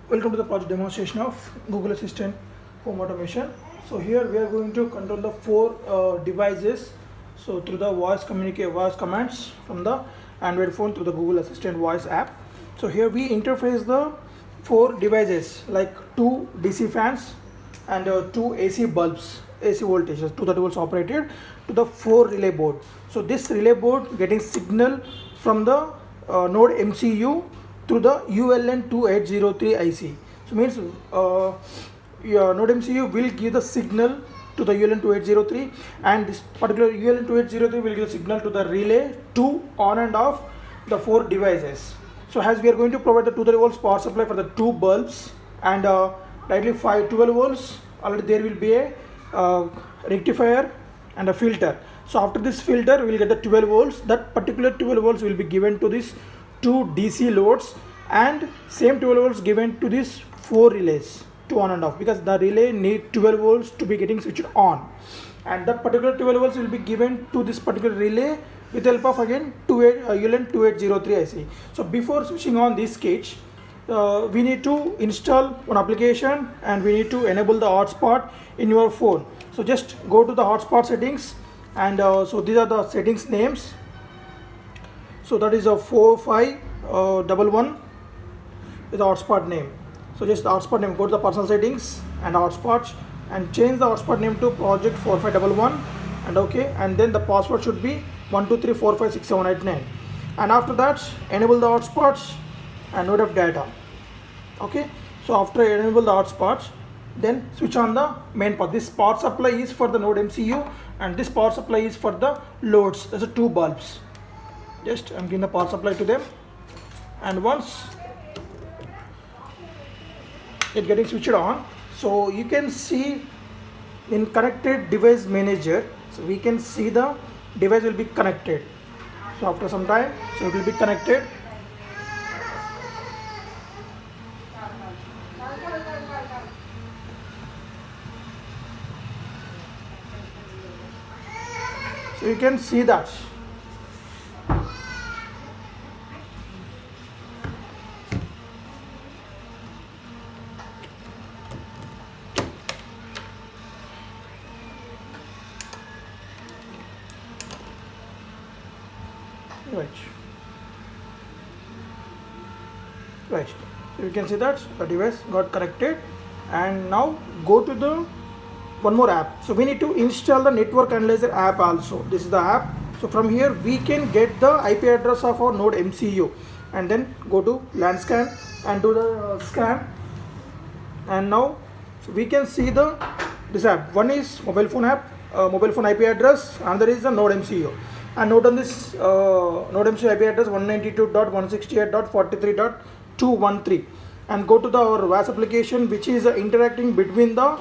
Welcome to the project demonstration of Google Assistant Home Automation. So here we are going to control the four devices. So through the voice commands from the Android phone through the Google Assistant voice app. So here we interface the four devices like two DC fans and two AC bulbs, AC voltages, 230 volts operated to the four relay board. So this relay board getting signal from the node MCU through the ULN2803 IC. So means your node MCU will give the signal to the ULN2803, and this particular ULN2803 will give the signal to the relay to on and off the four devices. So as we are going to provide the 230 volts power supply for the two bulbs and lightly 12 volts, already there will be a rectifier and a filter. So after this filter we will get the 12 volts. That particular 12 volts will be given to this two DC loads, and same 12 volts given to these four relays to on and off, because the relay need 12 volts to be getting switched on, and that particular 12 volts will be given to this particular relay with help of again ULN2803 IC. So before switching on this cage, we need to install one application and we need to enable the hotspot in your phone. So just go to the hotspot settings, and so these are the settings names. So that is a 4511 with the hotspot name. So just the hotspot name, go to the personal settings and hotspots and change the hotspot name to project 4511 and okay, and then the password should be 123456789, and after that enable the hotspots and load of data. Okay, so after enable the hotspots, then switch on the main power. This power supply is for the node MCU and this power supply is for the loads. There's a two bulbs. Just I'm giving the power supply to them, and once it getting switched on, so you can see in connected device manager, so we can see the device will be connected. So after some time, so it will be connected. So you can see that. Right, so you can see that the device got connected, and now go to the one more app. So we need to install the network analyzer app also. This is the app. So from here we can get the IP address of our node MCU, and then go to LAN scan and do the scan, and now so we can see this app. One is mobile phone app, mobile phone IP address, another is the node MCU. And note on this node MCU IP address 192.168.43.213, and go to the our VAS application, which is interacting between the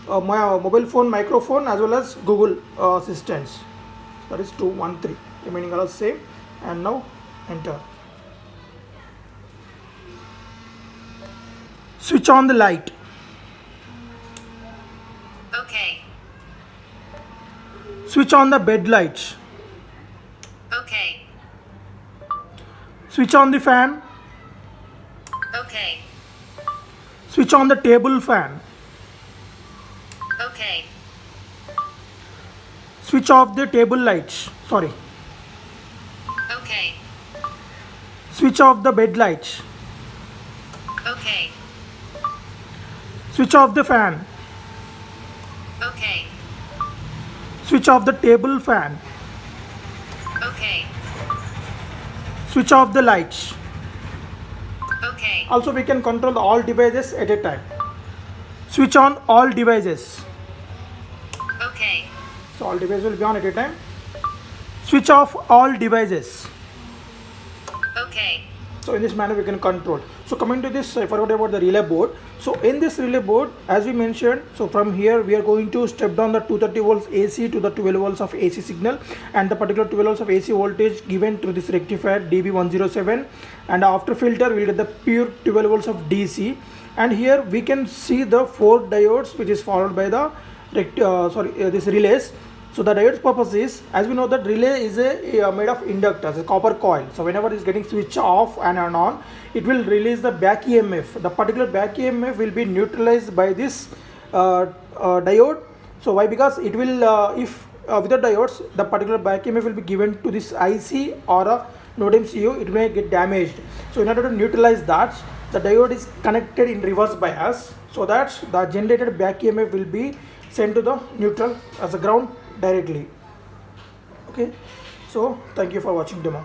mobile phone microphone as well as Google Assistants. That is 213. Remaining are same, and now enter. Switch on the light. Okay. Switch on the bed lights. Okay. Switch on the fan. Okay. Switch on the table fan. Okay. Switch off the table lights. Sorry. Okay. Switch off the bed lights. Okay. Switch off the fan. Okay. Switch off the table fan. Okay. Switch off the lights. Okay. Also we can control all devices at a time. Switch on all devices. Okay. So all devices will be on at a time. Switch off all devices. Okay. So in this manner we can control. So coming to this, I forgot about the relay board. So in this relay board, as we mentioned, so from here we are going to step down the 230 volts AC to the 12 volts of AC signal, and the particular 12 volts of AC voltage given through this rectifier DB107, and after filter we will get the pure 12 volts of DC, and here we can see the four diodes which is followed by the this relays. So the diode's purpose is, as we know that relay is a made of inductors, a copper coil. So whenever it's getting switched off and on, it will release the back EMF. The particular back EMF will be neutralized by this diode. So why? Because it will, if without diodes, the particular back EMF will be given to this IC or a node MCU, it may get damaged. So in order to neutralize that, the diode is connected in reverse bias, so that the generated back EMF will be sent to the neutral as a ground directly. Okay, so thank you for watching demo.